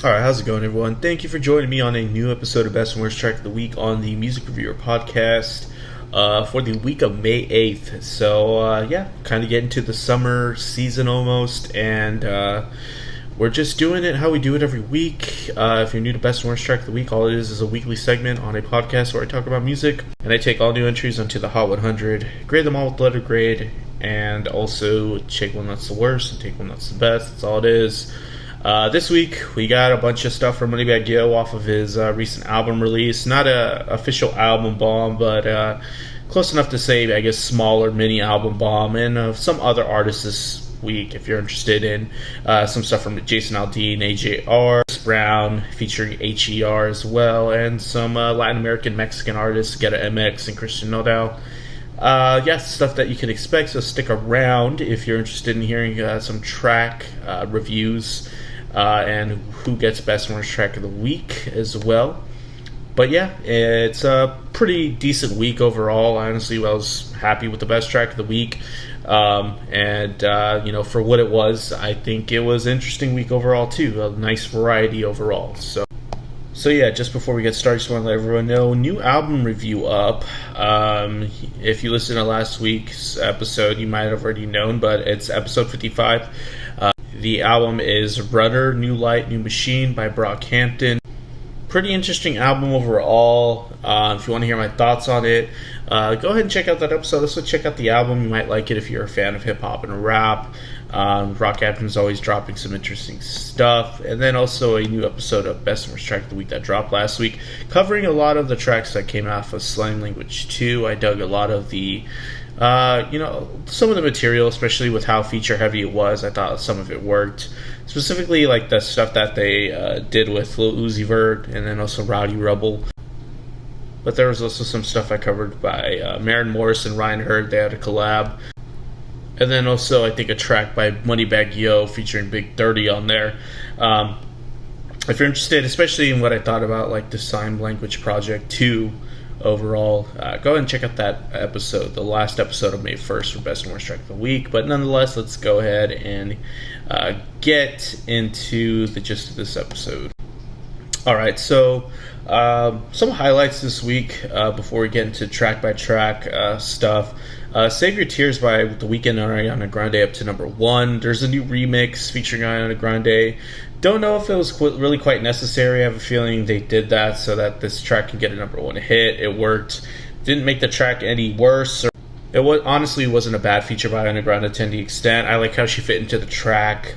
Alright, how's it going, everyone? Thank you for joining me on a new episode of Best and Worst Track of the Week on the Music Reviewer podcast for the week of May 8th. So, kind of getting to the summer season almost, and we're just doing it how we do it every week. If you're new to Best and Worst Track of the Week, all it is a weekly segment on a podcast where I talk about music, and I take all new entries onto the Hot 100, grade them all with letter grade, and also take one that's the worst and take one that's the best. That's all it is. This week, we got a bunch of stuff from Moneybagg Yo off of his recent album release. Not a official album bomb, but close enough to say, I guess, smaller mini album bomb. And some other artists this week, if you're interested in. Some stuff from Jason Aldean, H.E.R, Brown, featuring H.E.R as well. And some Latin American Mexican artists, Gera MX and Christian Nodal. Stuff that you can expect, so stick around if you're interested in hearing some track reviews and who gets Best and Worst Track of the Week as well. But yeah, it's a pretty decent week overall. Honestly, I was happy with the Best Track of the Week. For what it was, I think it was an interesting week overall too. A nice variety overall. So yeah, just before we get started, just want to let everyone know, new album review up. If you listened to last week's episode, you might have already known, but it's episode 55. The album is Rudder, New Light, New Machine by Brockhampton. Pretty interesting album overall. If you want to hear my thoughts on it, go ahead and check out that episode. Also check out the album. You might like it if you're a fan of hip-hop and rap. Brockhampton's always dropping some interesting stuff. And then also a new episode of Best and Worst Track of the Week that dropped last week, covering a lot of the tracks that came off of Slang Language 2. I dug a lot of the some of the material, especially with how feature heavy it was. I thought some of it worked, specifically like the stuff that they did with Lil Uzi Vert and then also Rowdy Rebel. But there was also some stuff I covered by Maren Morris and Ryan Hurd. They had a collab. And then also, I think, a track by Moneybagg Yo featuring Big 30 on there. If you're interested, especially in what I thought about like the Sign Language Project 2 overall, go ahead and check out that episode, the last episode of May 1st for Best and Worst Track of the Week. But nonetheless, let's go ahead and get into the gist of this episode. Alright, so some highlights this week before we get into track-by-track stuff. Save Your Tears by The Weeknd and Ariana Grande up to number 1. There's a new remix featuring Ariana Grande. Don't know if it was really quite necessary. I have a feeling they did that so that this track can get a number 1 hit. It worked. Didn't make the track any worse. It honestly wasn't a bad feature by Ariana Grande to any extent. I like how she fit into the track.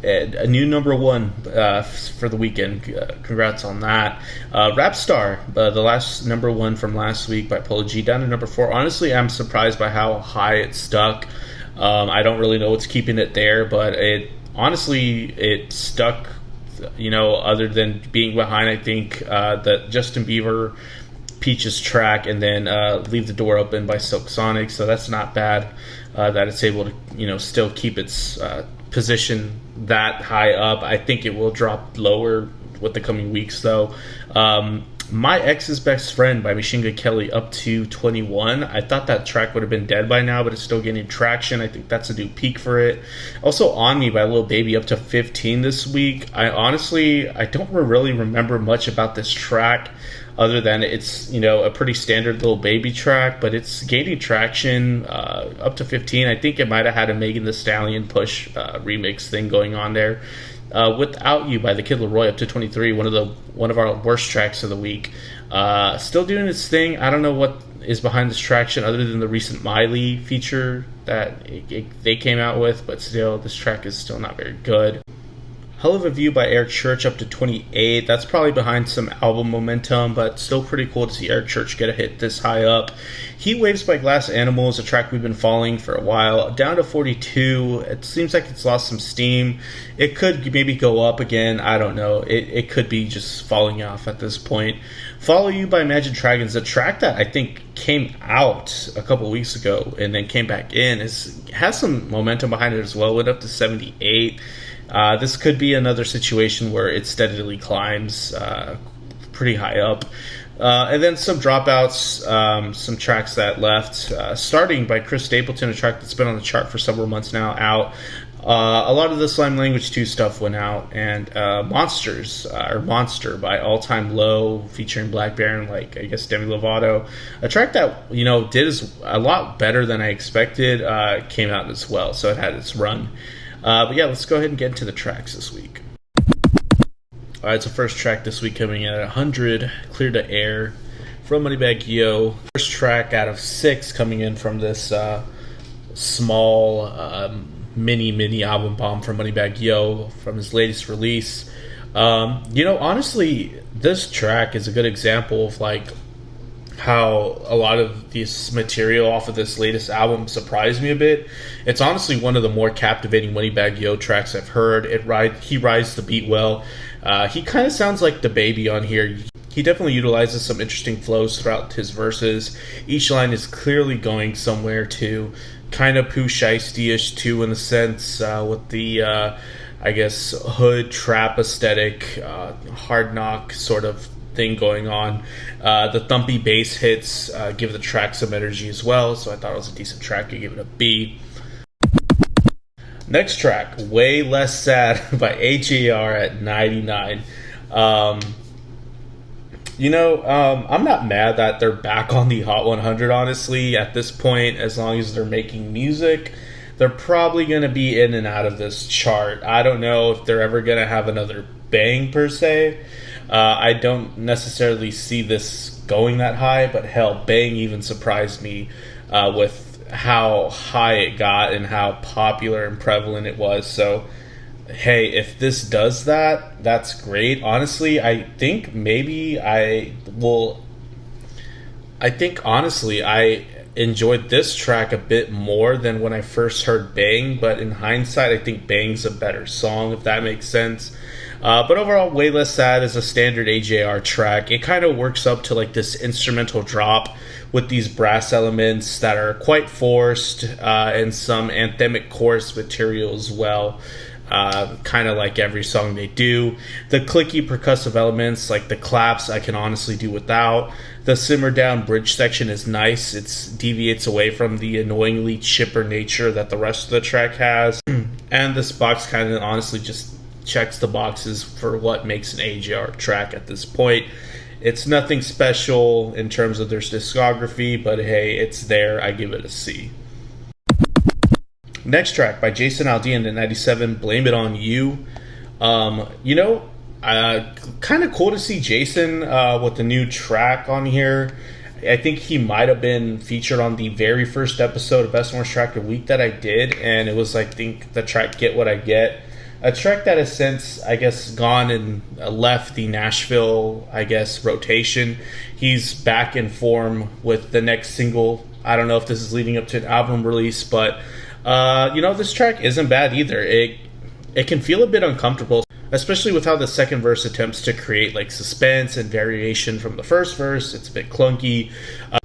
A new number 1 for The Weeknd. Congrats on that. Rap Star, the last number 1 from last week by Polo down to number 4. Honestly, I'm surprised by how high it stuck. I don't really know what's keeping it there, but it stuck, other than being behind, I think, the Justin Bieber Peaches track and then Leave the Door Open by Silk Sonic. So that's not bad that it's able to, still keep its position that high up. I think it will drop lower with the coming weeks, though. My Ex's Best Friend by Machine Gun Kelly up to 21. I thought that track would have been dead by now, but it's still getting traction. I think that's a new peak for it. Also, On Me by Lil Baby up to 15 this week. I don't really remember much about this track other than it's, a pretty standard Lil Baby track, but it's gaining traction up to 15. I think it might have had a Megan Thee Stallion push remix thing going on there. Without You by The Kid Laroi up to 23, one of our worst tracks of the week. Still doing its thing. I don't know what is behind this traction other than the recent Miley feature that they came out with, but still, this track is still not very good. Hell of a View by Eric Church up to 28. That's probably behind some album momentum, but still pretty cool to see Eric Church get a hit this high up. Heat Waves by Glass Animals, a track we've been following for a while, down to 42. It seems like it's lost some steam. It could maybe go up again. I don't know. It could be just falling off at this point. Follow You by Imagine Dragons, a track that I think came out a couple weeks ago and then came back in, has some momentum behind it as well. Went up to 78. This could be another situation where it steadily climbs pretty high up. And then some dropouts, some tracks that left, starting by Chris Stapleton, a track that's been on the chart for several months now, out. A lot of the Slime Language 2 stuff went out, and Monsters, or Monster by All Time Low, featuring Black Baron, like, I guess, Demi Lovato. A track that, did a lot better than I expected, came out as well, so it had its run. But yeah, let's go ahead and get into the tracks this week. Alright, so first track this week coming in at 100, Clear the Air, from Moneybagg Yo. First track out of 6 coming in from this small mini album bomb from Moneybagg Yo from his latest release. Honestly, this track is a good example of like how a lot of this material off of this latest album surprised me a bit. It's honestly one of the more captivating Moneybagg Yo tracks I've heard. He rides the beat well. He kind of sounds like DaBaby on here. He definitely utilizes some interesting flows throughout his verses. Each line is clearly going somewhere to kind of Pooh Shiesty-ish too, in a sense, with the I guess hood trap aesthetic, hard knock sort of thing going on. The thumpy bass hits give the track some energy as well, so I thought it was a decent track. I give it a B. Next track, Way Less Sad by H.E.R at 99. I'm not mad that they're back on the Hot 100, honestly. At this point, as long as they're making music, they're probably going to be in and out of this chart. I don't know if they're ever going to have another bang, per se. I don't necessarily see this going that high, but hell, Bang even surprised me with how high it got and how popular and prevalent it was. So hey, if this does that, that's great. Honestly, I think honestly I enjoyed this track a bit more than when I first heard Bang, but in hindsight, I think Bang's a better song, if that makes sense. But overall, Way Less Sad is a standard H.E.R. track. It kind of works up to like this instrumental drop with these brass elements that are quite forced, and some anthemic chorus material as well. Kind of like every song they do. The clicky percussive elements, like the claps, I can honestly do without. The simmer down bridge section is nice. It deviates away from the annoyingly chipper nature that the rest of the track has. And this box kind of honestly just checks the boxes for what makes an H.E.R. track at this point. It's nothing special in terms of their discography, but hey, it's there. I give it a C. Next track by Jason Aldean in 97, Blame It On You. Kind of cool to see Jason with the new track on here. I think he might have been featured on the very first episode of Best and Worst Track of the Week that I did, and it was, I think, the track Get What I Get. A track that has since, I guess, gone and left the Nashville, I guess, rotation. He's back in form with the next single. I don't know if this is leading up to an album release, but this track isn't bad either. It can feel a bit uncomfortable, especially with how the second verse attempts to create like suspense and variation from the first verse. It's a bit clunky.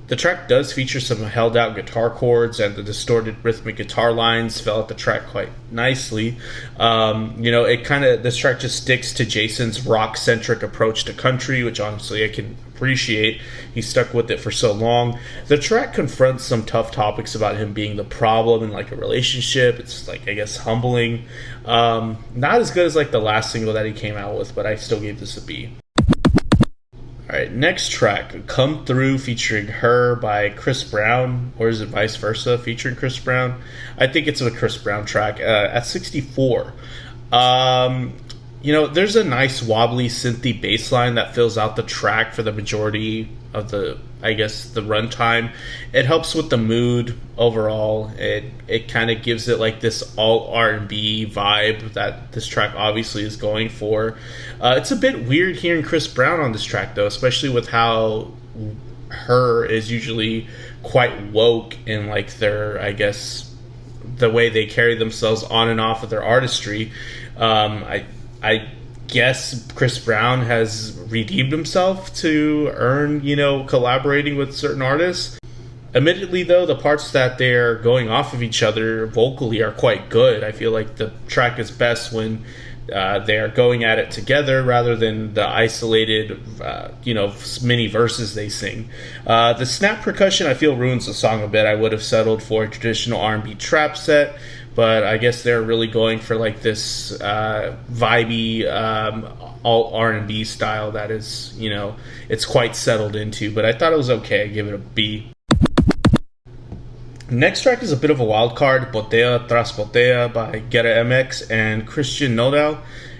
The track does feature some held out guitar chords, and the distorted rhythmic guitar lines fill out the track quite nicely. This track just sticks to Jason's rock centric approach to country, which honestly I can appreciate. He stuck with it for so long. The track confronts some tough topics about him being the problem in like a relationship. It's like, I guess, humbling. Not as good as like the last single that he came out with, but I still gave this a B. Alright, next track, Come Through featuring H.E.R. by Chris Brown, or is it vice versa featuring Chris Brown? I think it's a Chris Brown track at 64. There's a nice wobbly synthy bass line that fills out the track for the majority of the runtime. It helps with the mood overall. It kind of gives it like this all R&B vibe that this track obviously is going for. It's a bit weird hearing Chris Brown on this track though, especially with how H.E.R. is usually quite woke in like their, I guess, the way they carry themselves on and off of their artistry. I guess Chris Brown has redeemed himself to earn, collaborating with certain artists. Admittedly, though, the parts that they're going off of each other vocally are quite good. I feel like the track is best when they're going at it together rather than the isolated, mini verses they sing. The snap percussion, I feel, ruins the song a bit. I would have settled for a traditional R&B trap set, but I guess they're really going for like this vibey alt R&B style that is, it's quite settled into. But I thought it was okay. I give it a B. Next track is a bit of a wild card, Botella Tras Botella by Gera MX and Christian Nodal.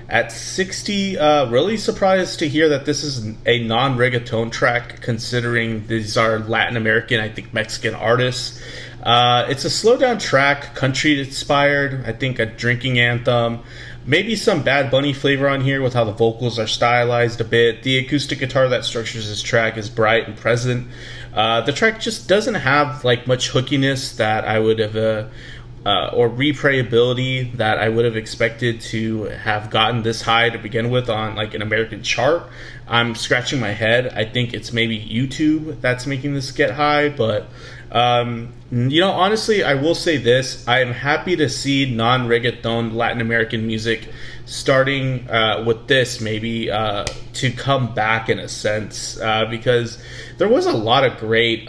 At 60, really surprised to hear that this is a non-reggaeton track, considering these are Latin American, I think Mexican artists. It's a slow down track, country inspired, I think a drinking anthem. Maybe some Bad Bunny flavor on here with how the vocals are stylized a bit. The acoustic guitar that structures this track is bright and present. The track just doesn't have like much hookiness that I would have, or replayability that I would have expected to have gotten this high to begin with on like an American chart. I'm scratching my head. I think it's maybe YouTube that's making this get high, but honestly, I will say this: I am happy to see non-reggaeton Latin American music starting with this maybe to come back in a sense, because there was a lot of great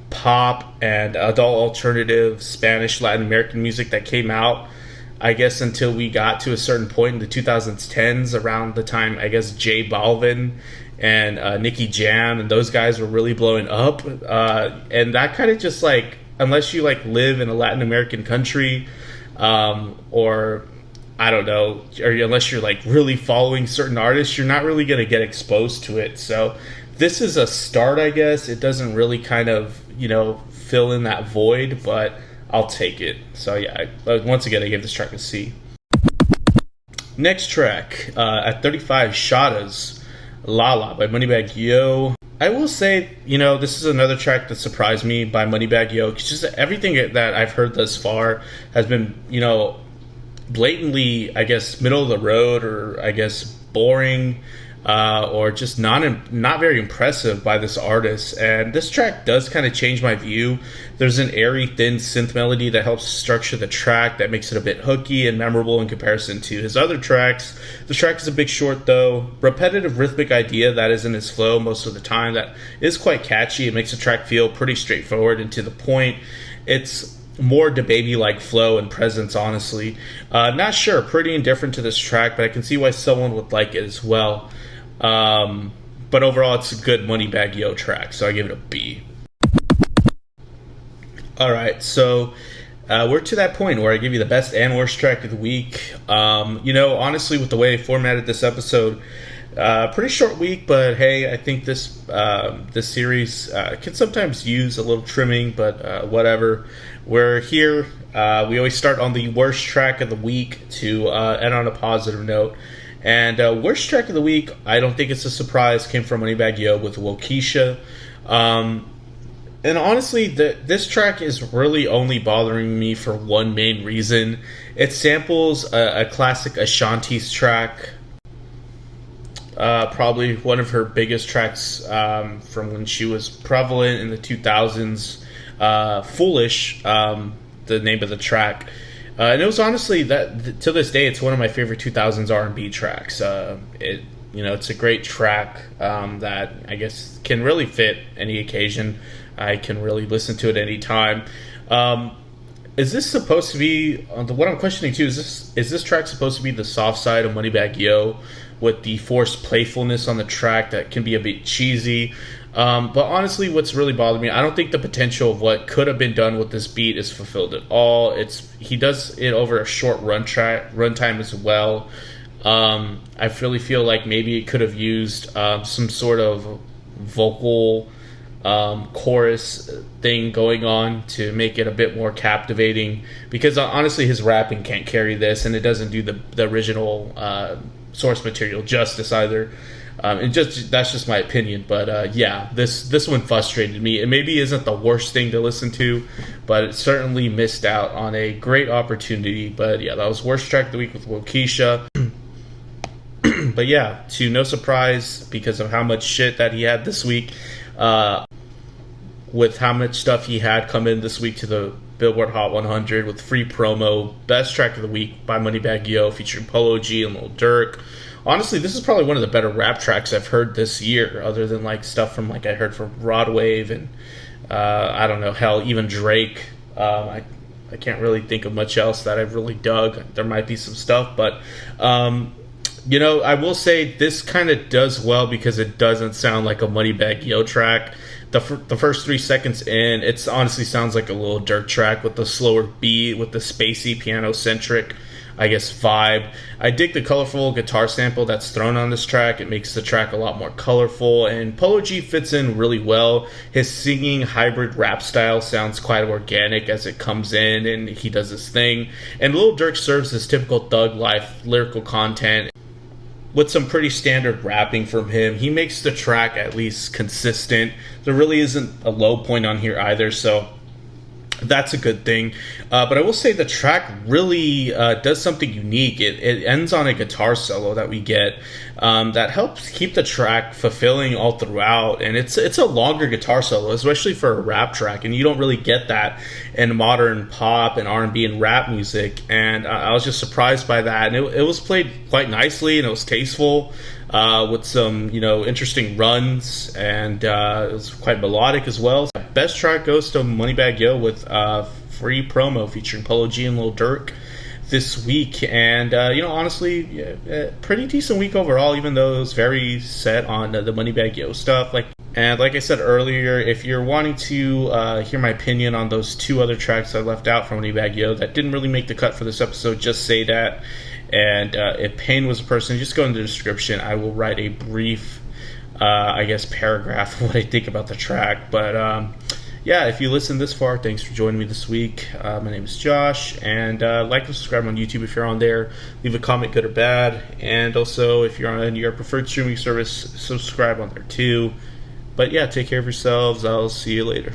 pop and adult alternative Spanish Latin American music that came out, I guess, until we got to a certain point in the 2010s, around the time I guess J Balvin and Nicky Jam and those guys were really blowing up, and that kind of just like, unless you like live in a Latin American country, or I don't know, or unless you're like really following certain artists, you're not really going to get exposed to it. So this is a start, I guess. It doesn't really kind of, fill in that void, but I'll take it. So yeah, once again, I gave this track a C. Next track, at 35, Shada's Lala by Moneybagg Yo. I will say, this is another track that surprised me by Moneybagg Yo. It's just everything that I've heard thus far has been, blatantly, I guess, middle of the road, or I guess boring, or just not very impressive by this artist. And this track does kind of change my view. There's an airy, thin synth melody that helps structure the track, that makes it a bit hooky and memorable in comparison to his other tracks. The track is a bit short, though. Repetitive rhythmic idea that is in his flow most of the time that is quite catchy. It makes the track feel pretty straightforward and to the point. It's more DaBaby like flow and presence, honestly. Not sure, pretty indifferent to this track, but I can see why someone would like it as well. But overall, it's a good Moneybagg Yo track, so I give it a B. Alright, so we're to that point where I give you the best and worst track of the week. Honestly, with the way I formatted this episode, pretty short week, but hey, I think this series can sometimes use a little trimming, but whatever. We're here. We always start on the worst track of the week to end on a positive note. And worst track of the week, I don't think it's a surprise, came from Moneybagg Yo with Wokeisha. And honestly, this track is really only bothering me for one main reason. It samples a classic Ashanti's track, probably one of her biggest tracks from when she was prevalent in the 2000s. Foolish, the name of the track. And it was honestly, that to this day, it's one of my favorite 2000s R&B tracks. It's a great track that I guess can really fit any occasion. I can really listen to it any time. Is this supposed to be, what I'm questioning too, is this track supposed to be the soft side of Moneybagg Yo with the forced playfulness on the track that can be a bit cheesy? But honestly, what's really bothered me, I don't think the potential of what could have been done with this beat is fulfilled at all. He does it over a short runtime as well. I really feel like maybe it could have used some sort of vocal chorus thing going on to make it a bit more captivating, because honestly his rapping can't carry this, and it doesn't do the original source material justice either. That's just my opinion, but yeah, this one frustrated me. It maybe isn't the worst thing to listen to, but it certainly missed out on a great opportunity. But yeah, that was worst track of the week with Wokeisha. But yeah, to no surprise, because of how much shit that he had this week, with how much stuff he had come in this week to the Billboard Hot 100 with free promo. Best track of the week by Moneybagg Yo featuring Polo G and Lil Durk. Honestly, this is probably one of the better rap tracks I've heard this year, other than like stuff from like I heard from Rod Wave and I don't know, hell, even Drake. I can't really think of much else that I've really dug. There might be some stuff, but you know, I will say this kind of does well because it doesn't sound like a Moneybagg Yo track. The first 3 seconds in, it honestly sounds like a Lil Durk track with the slower beat, with the spacey piano-centric, I guess, vibe. I dig the colorful guitar sample that's thrown on this track. It makes the track a lot more colorful, and Polo G fits in really well. His singing hybrid rap style sounds quite organic as it comes in, and he does his thing. And Lil Durk serves his typical thug life lyrical content with some pretty standard rapping from him. He makes the track at least consistent. There really isn't a low point on here either, so that's a good thing. But I will say the track really does something unique. It ends on a guitar solo that we get that helps keep the track fulfilling all throughout. And it's a longer guitar solo, especially for a rap track. And you don't really get that in modern pop and R&B and rap music. And I was just surprised by that. And it was played quite nicely, and it was tasteful with some, you know, interesting runs. And it was quite melodic as well. Best track goes to Moneybagg Yo with free promo featuring Polo G and Lil Durk this week. And you know, honestly, pretty decent week overall, even though it was very set on the Moneybagg Yo stuff. Like I said earlier, if you're wanting to hear my opinion on those 2 other tracks I left out from Moneybagg Yo that didn't really make the cut for this episode, just Say Dat. And if Pain was a person, just go in the description. I will write a brief I guess paragraph of what I think about the track. But yeah, if you listened this far, thanks for joining me this week. My name is Josh, and like and subscribe on YouTube if you're on there. Leave a comment, good or bad. And also, if you're on your preferred streaming service, subscribe on there too. But yeah, take care of yourselves. I'll see you later.